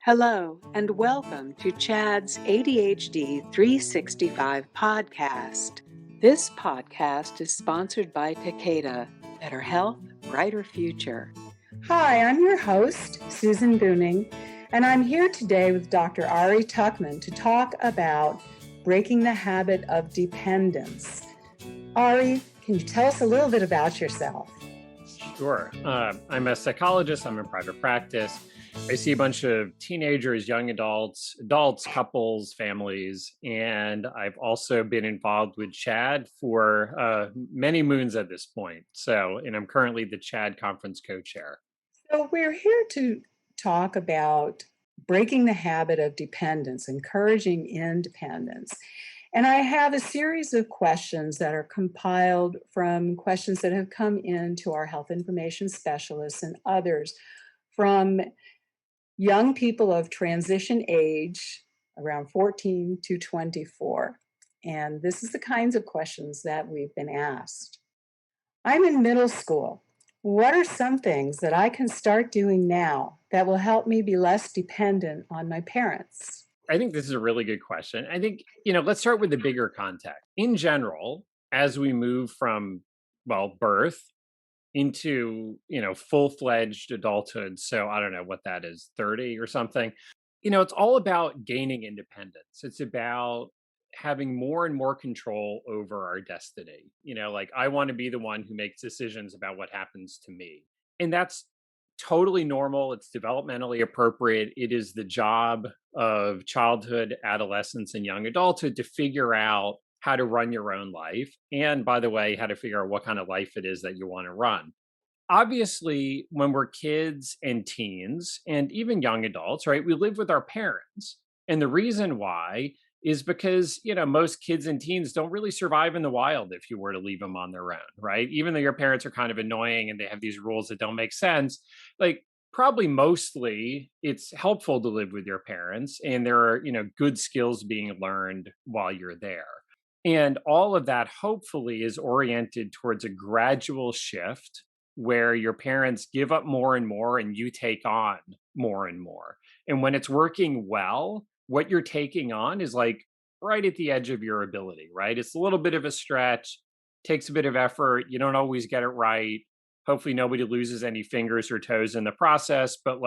Hello, and welcome to Chad's ADHD 365 podcast. This podcast is sponsored by Takeda, Better Health, Brighter Future. Hi, I'm your host, Susan Booning, and I'm here today with Dr. Ari Tuckman to talk about breaking the habit of dependence. Ari, can you tell us a little bit about yourself? Sure. I'm a psychologist. I'm in private practice. I see a bunch of teenagers, young adults, couples, families, and I've also been involved with CHAD for many moons at this point. And I'm currently the CHAD conference co-chair. So we're here to talk about breaking the habit of dependence, encouraging independence. And I have a series of questions that are compiled from questions that have come in to our health information specialists and others from young people of transition age, around 14 to 24. And this is the kinds of questions that we've been asked. I'm in middle school. What are some things that I can start doing now that will help me be less dependent on my parents? I think this is a really good question. I think, let's start with the bigger context. In general, as we move from, birth into, full-fledged adulthood, so I don't know what that is, 30 or something, it's all about gaining independence. It's about having more and more control over our destiny. I want to be the one who makes decisions about what happens to me. And that's totally normal. It's developmentally appropriate. It is the job of childhood, adolescence, and young adulthood to figure out how to run your own life. And by the way, how to figure out what kind of life it is that you want to run. Obviously, when we're kids and teens and even young adults, right, we live with our parents. And the reason why is because, most kids and teens don't really survive in the wild if you were to leave them on their own, right? Even though your parents are kind of annoying and they have these rules that don't make sense, probably mostly it's helpful to live with your parents and there are, good skills being learned while you're there. And all of that hopefully is oriented towards a gradual shift where your parents give up more and more and you take on more and more. And when it's working well, what you're taking on is right at the edge of your ability, right? It's a little bit of a stretch, takes a bit of effort. You don't always get it right. Hopefully nobody loses any fingers or toes in the process, but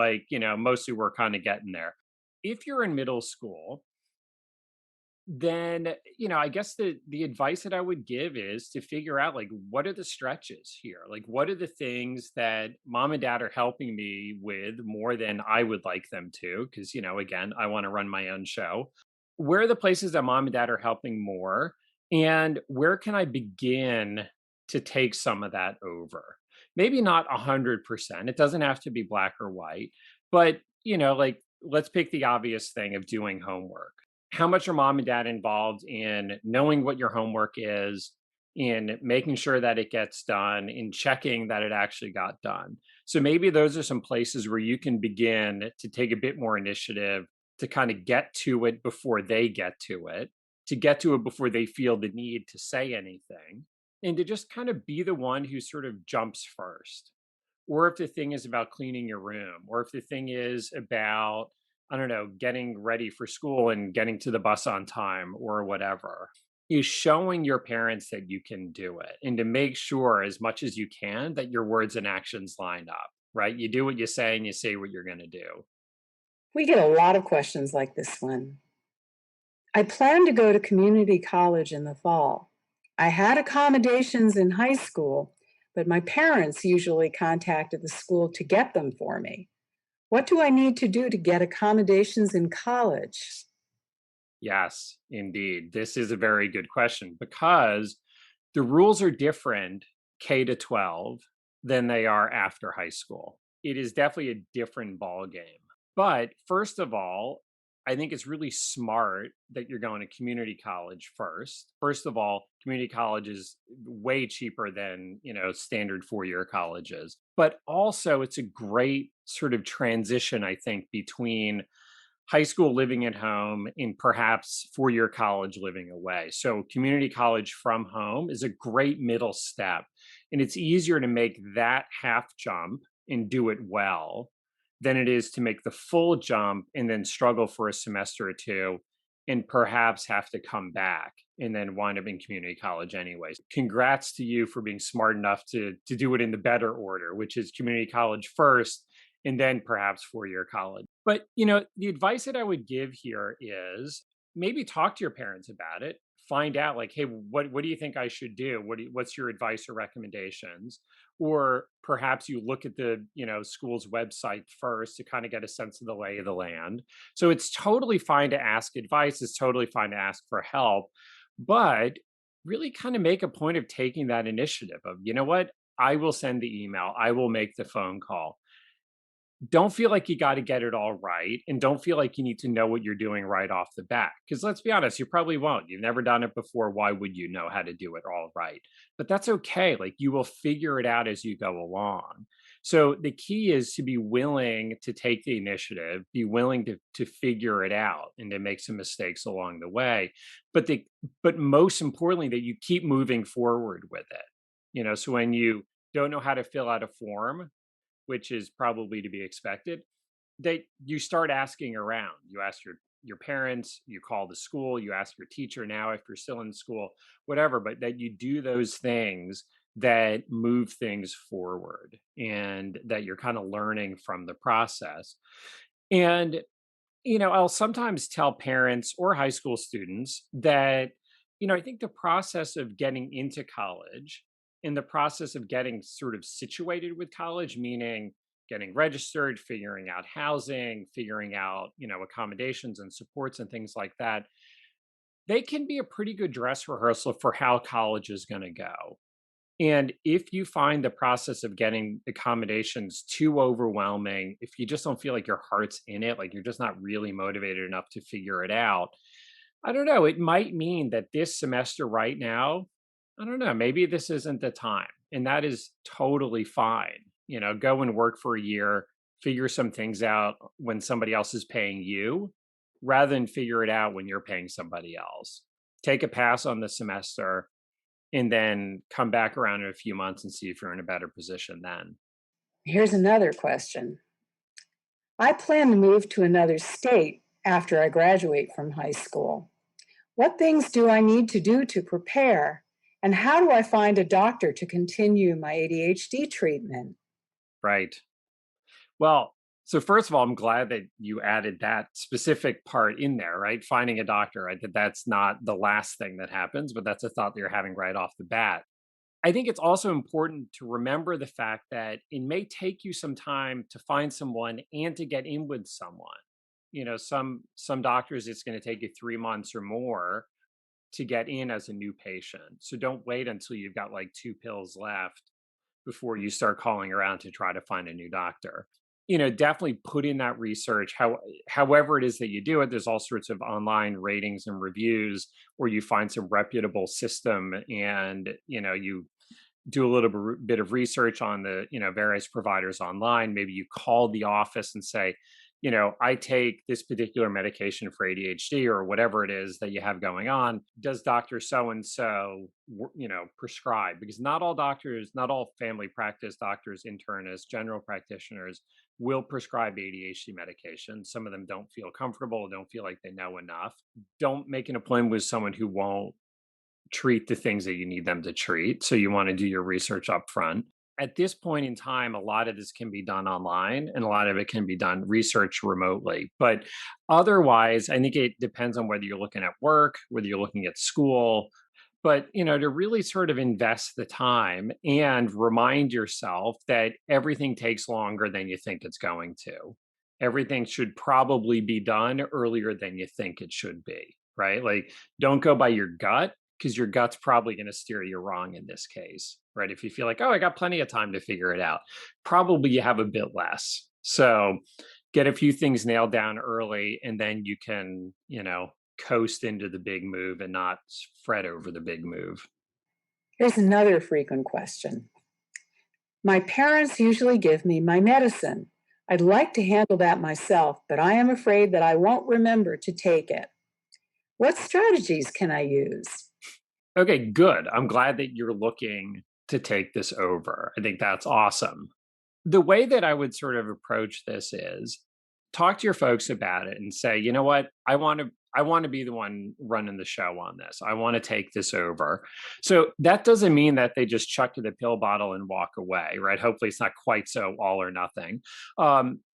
mostly we're kind of getting there. If you're in middle school, then I guess the advice that I would give is to figure out what are the stretches here, what are the things that mom and dad are helping me with more than I would like them to, because again, I want to run my own show. Where are the places that mom and dad are helping more, and where can I begin to take some of that over? Maybe not 100%, it doesn't have to be black or white, but let's pick the obvious thing of doing homework. How much are mom and dad involved in knowing what your homework is, in making sure that it gets done, in checking that it actually got done? So maybe those are some places where you can begin to take a bit more initiative to kind of get to it before they get to it before they feel the need to say anything, and to just kind of be the one who sort of jumps first. Or if the thing is about cleaning your room, or if the thing is about, I don't know, getting ready for school and getting to the bus on time or whatever, is showing your parents that you can do it, and to make sure as much as you can that your words and actions line up, right? You do what you say and you say what you're going to do. We get a lot of questions like this one. I plan to go to community college in the fall. I had accommodations in high school, but my parents usually contacted the school to get them for me. What do I need to do to get accommodations in college? Yes, indeed. This is a very good question because the rules are different K to 12 than they are after high school. It is definitely a different ball game. But first of all, I think it's really smart that you're going to community college first. First of all, community college is way cheaper than, standard four-year colleges. But also it's a great sort of transition, I think, between high school living at home and perhaps four-year college living away. So community college from home is a great middle step. And it's easier to make that half jump and do it well than it is to make the full jump and then struggle for a semester or two and perhaps have to come back and then wind up in community college anyways. Congrats to you for being smart enough to do it in the better order, which is community college first and then perhaps four-year college. But, the advice that I would give here is maybe talk to your parents about it. Find out like, hey, what do you think I should do? What's your advice or recommendations? Or perhaps you look at the, school's website first to kind of get a sense of the lay of the land. So it's totally fine to ask advice. It's totally fine to ask for help, but really kind of make a point of taking that initiative of, you know what? I will send the email. I will make the phone call. Don't feel like you got to get it all right, and don't feel like you need to know what you're doing right off the bat, because let's be honest, you probably won't. You've never done it before. Why would you know how to do it all right? But that's okay. Like, you will figure it out as you go along. So the key is to be willing to take the initiative, be willing to figure it out and to make some mistakes along the way. But most importantly, that you keep moving forward with it. So when you don't know how to fill out a form, which is probably to be expected, that you start asking around. You ask your parents, you call the school, you ask your teacher now if you're still in school, whatever, but that you do those things that move things forward and that you're kind of learning from the process. And I'll sometimes tell parents or high school students that, I think the process of getting into college, in the process of getting sort of situated with college, meaning getting registered, figuring out housing, figuring out, accommodations and supports and things like that, they can be a pretty good dress rehearsal for how college is going to go. And if you find the process of getting accommodations too overwhelming, if you just don't feel like your heart's in it, like you're just not really motivated enough to figure it out, I don't know, it might mean that this semester right now, I don't know, maybe this isn't the time. And that is totally fine. Go and work for a year, figure some things out when somebody else is paying you, rather than figure it out when you're paying somebody else. Take a pass on the semester and then come back around in a few months and see if you're in a better position then. Here's another question. I plan to move to another state after I graduate from high school. What things do I need to do to prepare? And how do I find a doctor to continue my ADHD treatment? Right. Well, so first of all, I'm glad that you added that specific part in there, right? Finding a doctor, right? That's not the last thing that happens, but that's a thought that you're having right off the bat. I think it's also important to remember the fact that it may take you some time to find someone and to get in with someone. Some doctors, it's going to take you 3 months or more to get in as a new patient. So don't wait until you've got like two pills left before you start calling around to try to find a new doctor. Definitely put in that research. However it is that you do it, there's all sorts of online ratings and reviews where you find some reputable system, and you do a little bit of research on the various providers online. Maybe you call the office and say, I take this particular medication for ADHD or whatever it is that you have going on. Does Dr. So and so, prescribe? Because not all doctors, not all family practice doctors, internists, general practitioners will prescribe ADHD medication. Some of them don't feel comfortable, don't feel like they know enough. Don't make an appointment with someone who won't treat the things that you need them to treat. So you want to do your research up front. At this point in time, a lot of this can be done online and a lot of it can be done research remotely. But otherwise, I think it depends on whether you're looking at work, whether you're looking at school, but to really sort of invest the time and remind yourself that everything takes longer than you think it's going to. Everything should probably be done earlier than you think it should be, right? Like, don't go by your gut, because your gut's probably going to steer you wrong in this case, right? If you feel like, oh, I got plenty of time to figure it out, probably you have a bit less. So get a few things nailed down early, and then you can, coast into the big move and not fret over the big move. Here's another frequent question. My parents usually give me my medicine. I'd like to handle that myself, but I am afraid that I won't remember to take it. What strategies can I use? Okay, good. I'm glad that you're looking to take this over. I think that's awesome. The way that I would sort of approach this is talk to your folks about it and say, you know what, I want to be the one running the show on this. I want to take this over. So that doesn't mean that they just chuck to the pill bottle and walk away, right? Hopefully it's not quite so all or nothing.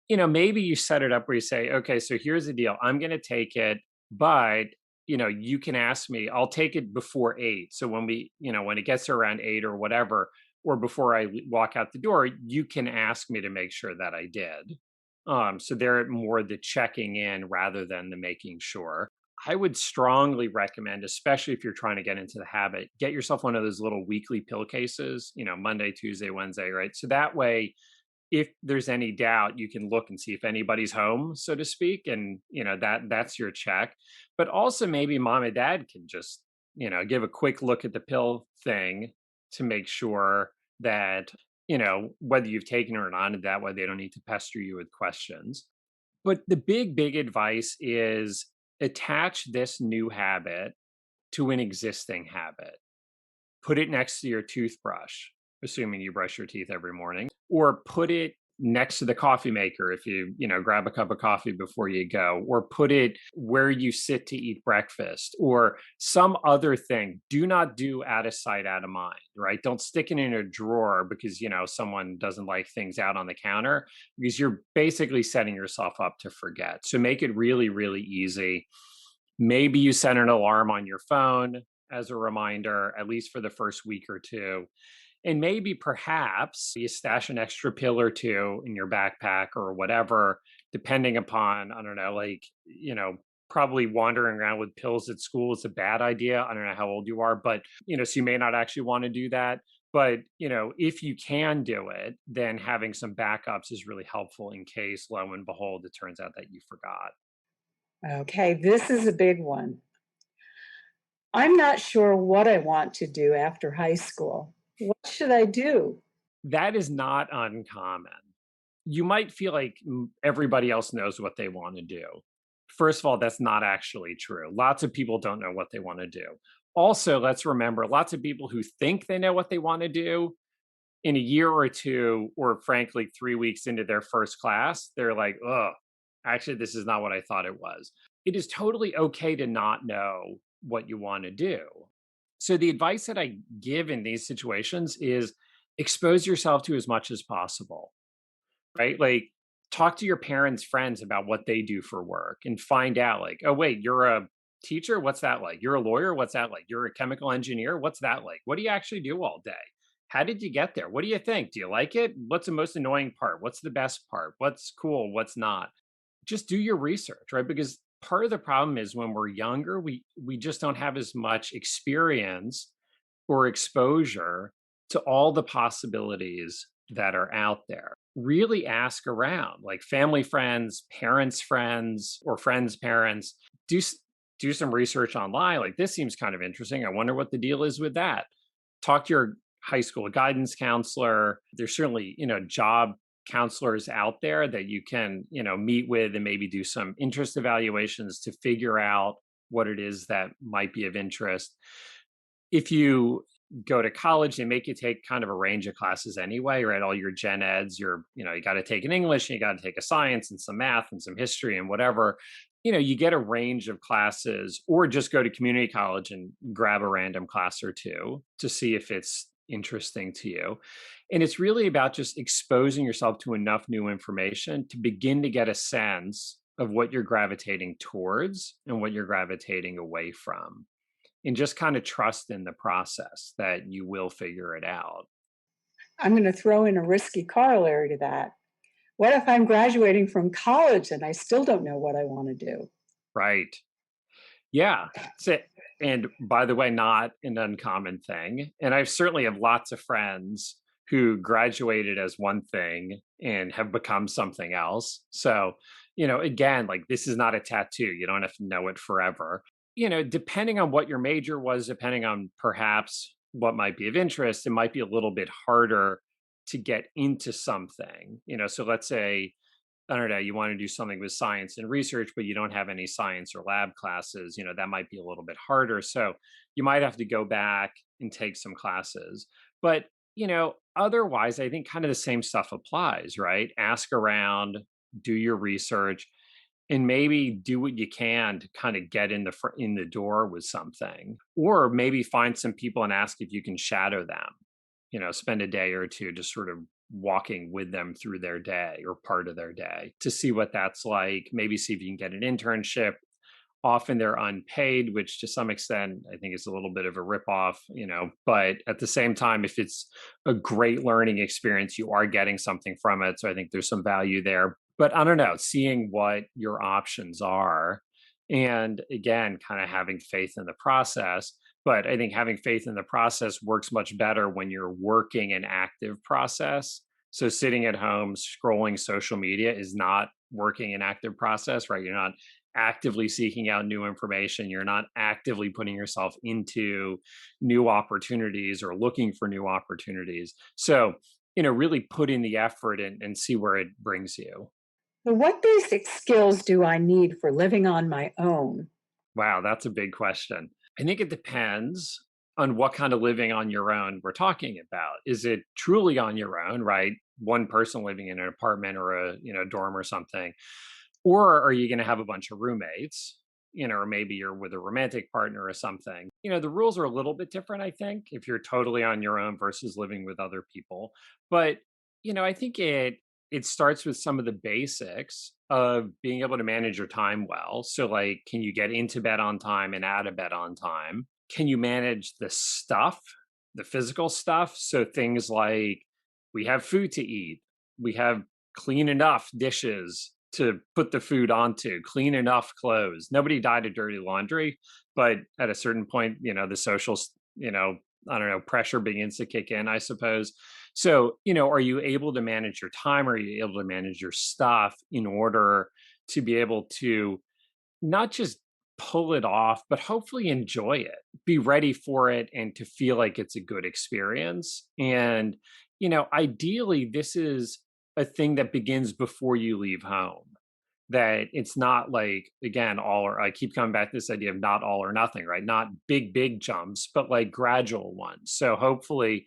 Maybe you set it up where you say, okay, so here's the deal. I'm going to take it, but you can ask me, I'll take it before 8. So when it gets to around 8 or whatever, or before I walk out the door, you can ask me to make sure that I did. So they're more the checking in rather than the making sure. I would strongly recommend, especially if you're trying to get into the habit, get yourself one of those little weekly pill cases, Monday, Tuesday, Wednesday, right? So that way, if there's any doubt, you can look and see if anybody's home, so to speak, and that's your check. But also maybe mom and dad can just give a quick look at the pill thing to make sure that whether you've taken it or not, and that way they don't need to pester you with questions. But the big advice is attach this new habit to an existing habit. Put it next to your toothbrush, assuming you brush your teeth every morning, or put it next to the coffee maker if you grab a cup of coffee before you go, or put it where you sit to eat breakfast, or some other thing. Do not do out of sight, out of mind, right? Don't stick it in a drawer because someone doesn't like things out on the counter, because you're basically setting yourself up to forget. So make it really, really easy. Maybe you set an alarm on your phone as a reminder, at least for the first week or two. And maybe perhaps you stash an extra pill or two in your backpack or whatever, depending upon, I don't know, probably wandering around with pills at school is a bad idea. I don't know how old you are, but, so you may not actually want to do that. But, if you can do it, then having some backups is really helpful in case, lo and behold, it turns out that you forgot. Okay, this is a big one. I'm not sure what I want to do after high school. What should I do? That is not uncommon. You might feel like everybody else knows what they want to do. First of all, that's not actually true. Lots of people don't know what they want to do. Also, let's remember lots of people who think they know what they want to do in a year or two, or frankly, 3 weeks into their first class, they're like, oh, actually, this is not what I thought it was. It is totally okay to not know what you want to do. So, the advice that I give in these situations is expose yourself to as much as possible, right? Like, talk to your parents' friends about what they do for work and find out, like, oh, wait, you're a teacher? What's that like? You're a lawyer? What's that like? You're a chemical engineer? What's that like? What do you actually do all day? How did you get there? What do you think? Do you like it? What's the most annoying part? What's the best part? What's cool? What's not? Just do your research, right? Because part of the problem is when we're younger, we just don't have as much experience or exposure to all the possibilities that are out there. Really ask around, like family friends, parents friends, or friends parents. Do some research online, like this seems kind of interesting, I wonder what the deal is with that. Talk to your high school guidance counselor. There's certainly job counselors out there that you can meet with and maybe do some interest evaluations to figure out what it is that might be of interest. If you go to college, they make you take kind of a range of classes anyway, right? All your gen eds, you got to take an English, and you got to take a science and some math and some history and whatever. You get a range of classes, or just go to community college and grab a random class or two to see if it's interesting to you. And it's really about just exposing yourself to enough new information to begin to get a sense of what you're gravitating towards and what you're gravitating away from, and just kind of trust in the process that you will figure it out. I'm going to throw in a risky corollary to that. What if I'm graduating from college and I still don't know what I want to do? Right. Yeah. And by the way, not an uncommon thing. And I certainly have lots of friends who graduated as one thing and have become something else. So, again, like this is not a tattoo. You don't have to know it forever. Depending on what your major was, depending on perhaps what might be of interest, it might be a little bit harder to get into something. So let's say, I don't know, you want to do something with science and research, but you don't have any science or lab classes, that might be a little bit harder. So you might have to go back and take some classes. But, otherwise, I think kind of the same stuff applies, right? Ask around, do your research, and maybe do what you can to kind of get in the door with something, or maybe find some people and ask if you can shadow them. Spend a day or two just sort of walking with them through their day or part of their day to see what that's like. Maybe see if you can get an internship. Often they're unpaid, which to some extent I think is a little bit of a ripoff, but at the same time, if it's a great learning experience, you are getting something from it. So I think there's some value there. But I don't know, seeing what your options are. And again, kind of having faith in the process. But I think having faith in the process works much better when you're working an active process. So sitting at home scrolling social media is not working an active process, right? You're not actively seeking out new information. You're not actively putting yourself into new opportunities or looking for new opportunities. So, really put in the effort and see where it brings you. So what basic skills do I need for living on my own? Wow, that's a big question. I think it depends on what kind of living on your own we're talking about. Is it truly on your own, right? One person living in an apartment or a, dorm or something? Or are you going to have a bunch of roommates, or maybe you're with a romantic partner or something? The rules are a little bit different, I think, if you're totally on your own versus living with other people. But, I think it starts with some of the basics of being able to manage your time well. So, like, can you get into bed on time and out of bed on time? Can you manage the stuff, the physical stuff? So, things like we have food to eat, we have clean enough dishes to put the food onto, clean enough clothes. Nobody died of dirty laundry, but at a certain point, the social, I don't know, pressure begins to kick in, I suppose. So, are you able to manage your time? Are you able to manage your stuff in order to be able to not just pull it off, but hopefully enjoy it, be ready for it, and to feel like it's a good experience? And, ideally, this is a thing that begins before you leave home. That it's not like, again, all or I keep coming back to this idea of not all or nothing, right? Not big, big jumps, but like gradual ones. So hopefully,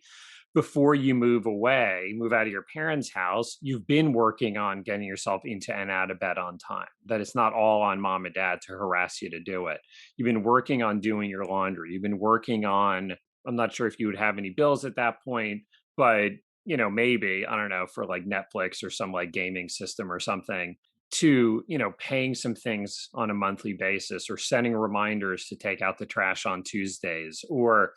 before you move out of your parents' house, you've been working on getting yourself into and out of bed on time. That it's not all on mom and dad to harass you to do it. You've been working on doing your laundry. You've been working on, I'm not sure if you would have any bills at that point, but maybe, I don't know, for like Netflix or some like gaming system or something, to paying some things on a monthly basis, or setting reminders to take out the trash on Tuesdays, or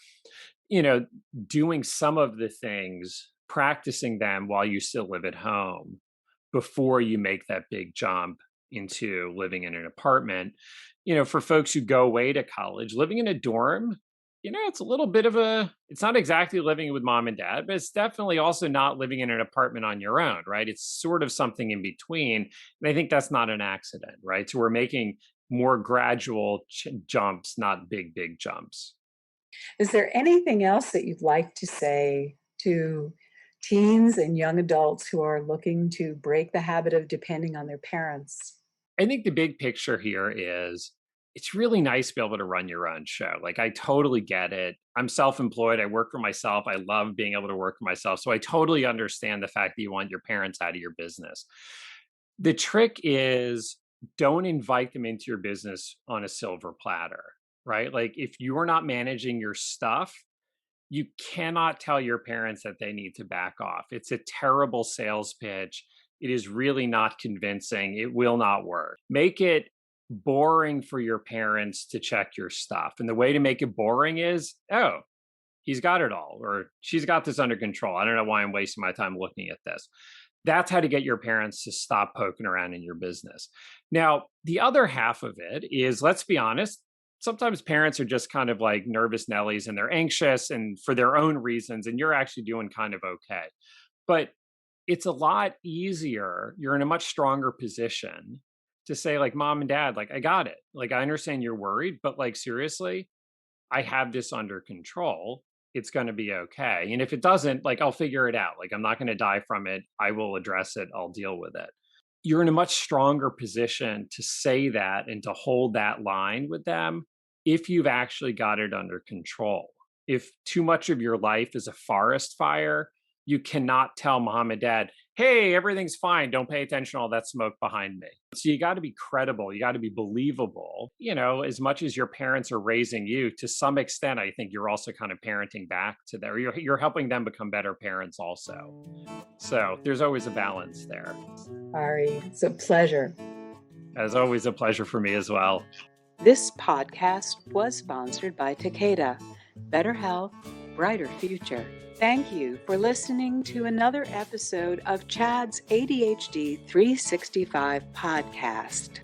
you know, doing some of the things, practicing them while you still live at home before you make that big jump into living in an apartment. For folks who go away to college, living in a dorm, it's a little bit of it's not exactly living with mom and dad, but it's definitely also not living in an apartment on your own, right? It's sort of something in between. And I think that's not an accident, right? So we're making more gradual jumps, not big, big jumps. Is there anything else that you'd like to say to teens and young adults who are looking to break the habit of depending on their parents? I think the big picture here is it's really nice to be able to run your own show. Like, I totally get it. I'm self employed. I work for myself. I love being able to work for myself. So I totally understand the fact that you want your parents out of your business. The trick is, don't invite them into your business on a silver platter, right? Like, if you're not managing your stuff, you cannot tell your parents that they need to back off. It's a terrible sales pitch. It is really not convincing. It will not work. Make it boring for your parents to check your stuff. And the way to make it boring is, oh, he's got it all, or she's got this under control. I don't know why I'm wasting my time looking at this. That's how to get your parents to stop poking around in your business. Now, the other half of it is, let's be honest, sometimes parents are just kind of like nervous Nellies and they're anxious and for their own reasons, and you're actually doing kind of okay. But it's a lot easier. You're in a much stronger position to say, like, mom and dad, like, I got it. Like, I understand you're worried, but like, seriously, I have this under control. It's going to be okay. And if it doesn't, like, I'll figure it out. Like, I'm not going to die from it. I will address it. I'll deal with it. You're in a much stronger position to say that and to hold that line with them if you've actually got it under control. If too much of your life is a forest fire, you cannot tell mom and dad, hey, everything's fine. Don't pay attention to all that smoke behind me. So you got to be credible. You got to be believable. As much as your parents are raising you, to some extent, I think you're also kind of parenting back to them. You're helping them become better parents also. So there's always a balance there. Ari, it's a pleasure. As always, a pleasure for me as well. This podcast was sponsored by Takeda. Better health, brighter future. Thank you for listening to another episode of Chad's ADHD 365 podcast.